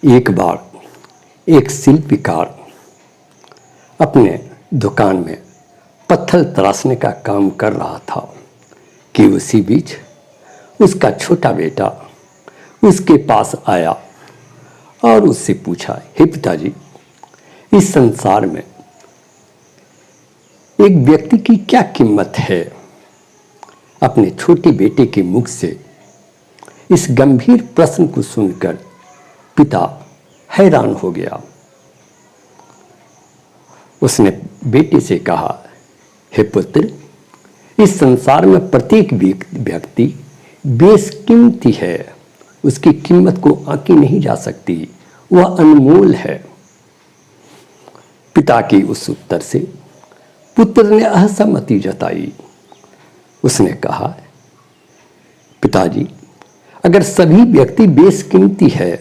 एक बार एक शिल्पकार अपने दुकान में पत्थर तराशने का काम कर रहा था कि उसी बीच उसका छोटा बेटा उसके पास आया और उससे पूछा, हे पिताजी, इस संसार में एक व्यक्ति की क्या कीमत है? अपने छोटे बेटे के मुख से इस गंभीर प्रश्न को सुनकर पिता हैरान हो गया। उसने बेटे से कहा, हे पुत्र, इस संसार में प्रत्येक व्यक्ति बेशकीमती है। उसकी कीमत को आंकी नहीं जा सकती, वह अनमोल है। पिता के उस उत्तर से पुत्र ने असहमति जताई। उसने कहा, पिताजी, अगर सभी व्यक्ति बेशकीमती है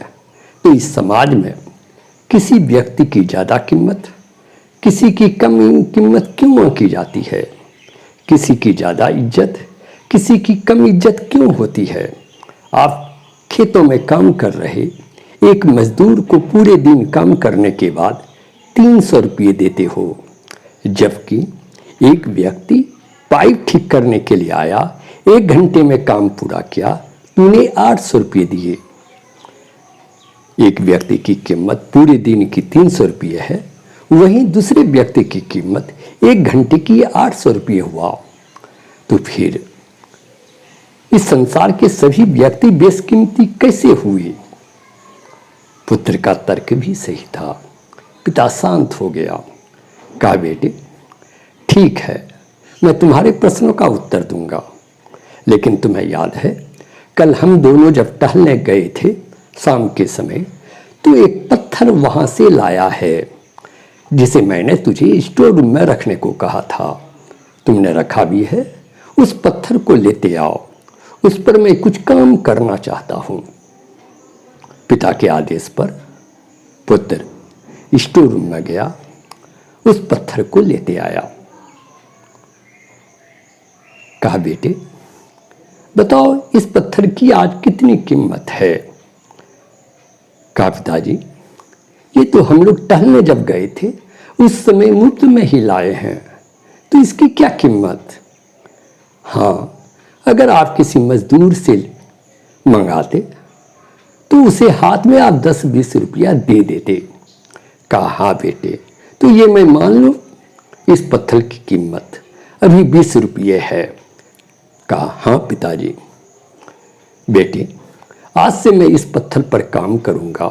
तो इस समाज में किसी व्यक्ति की ज़्यादा कीमत, किसी की कम कीमत क्यों आंकी जाती है? किसी की ज़्यादा इज्जत, किसी की कम इज्जत क्यों होती है? आप खेतों में काम कर रहे एक मजदूर को पूरे दिन काम करने के बाद 300 रुपये देते हो, जबकि एक व्यक्ति पाइप ठीक करने के लिए आया, 1 घंटे में काम पूरा किया, तूने 800 रुपये दिए। एक व्यक्ति की कीमत पूरे दिन की 300 रुपये है, वहीं दूसरे व्यक्ति की कीमत 1 घंटे की 800 रुपये हुआ। तो फिर इस संसार के सभी व्यक्ति बेशकीमती कैसे हुए? पुत्र का तर्क भी सही था। पिता शांत हो गया। कहा, बेटे, ठीक है, मैं तुम्हारे प्रश्नों का उत्तर दूंगा, लेकिन तुम्हें याद है कल हम दोनों जब टहलने गए थे शाम के समय, तो एक पत्थर वहां से लाया है जिसे मैंने तुझे स्टोर रूम में रखने को कहा था। तुमने रखा भी है। उस पत्थर को लेते आओ, उस पर मैं कुछ काम करना चाहता हूं। पिता के आदेश पर पुत्र स्टोर रूम में गया, उस पत्थर को लेते आया। कहा, बेटे, बताओ इस पत्थर की आज कितनी कीमत है? कहा, पिताजी, ये तो हम लोग टहलने जब गए थे उस समय मुफ्त में ही लाए हैं, तो इसकी क्या कीमत? हाँ, अगर आप किसी मजदूर से मंगाते तो उसे हाथ में आप 10-20 रुपया दे देते। कहा, हाँ बेटे, तो ये मैं मान लूं इस पत्थर की कीमत अभी 20 रुपये है। कहा, हाँ पिताजी। बेटे, आज से मैं इस पत्थर पर काम करूंगा।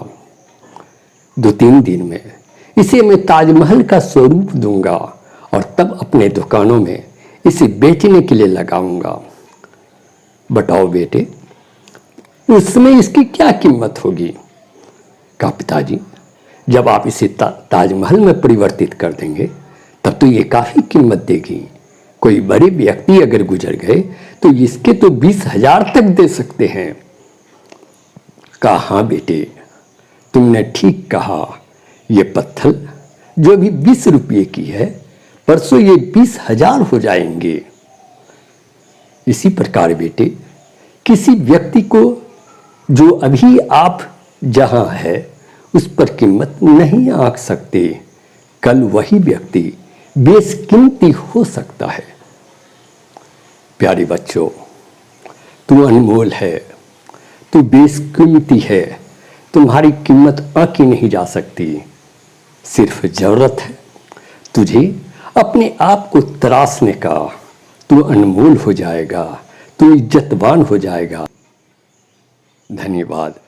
2-3 दिन में इसे मैं ताजमहल का स्वरूप दूंगा और तब अपने दुकानों में इसे बेचने के लिए लगाऊंगा। बताओ बेटे, उस समय इसकी क्या कीमत होगी? कहा, पिताजी, जब आप इसे ताजमहल में परिवर्तित कर देंगे तब तो ये काफ़ी कीमत देगी। कोई बड़े व्यक्ति अगर गुजर गए तो इसके तो 20,000 तक दे सकते हैं। कहा, हाँ बेटे, तुमने ठीक कहा। ये पत्थर जो अभी 20 रुपये की है, परसों ये 20,000 हो जाएंगे। इसी प्रकार बेटे, किसी व्यक्ति को जो अभी आप जहां है उस पर कीमत नहीं आंक सकते, कल वही व्यक्ति बेशकीमती हो सकता है। प्यारे बच्चों, तू अनमोल है, तू बेशकीमती है, तुम्हारी कीमत आंकी नहीं जा सकती। सिर्फ जरूरत है तुझे अपने आप को तराशने का। तू अनमोल हो जाएगा, तू इज्जतवान हो जाएगा। धन्यवाद।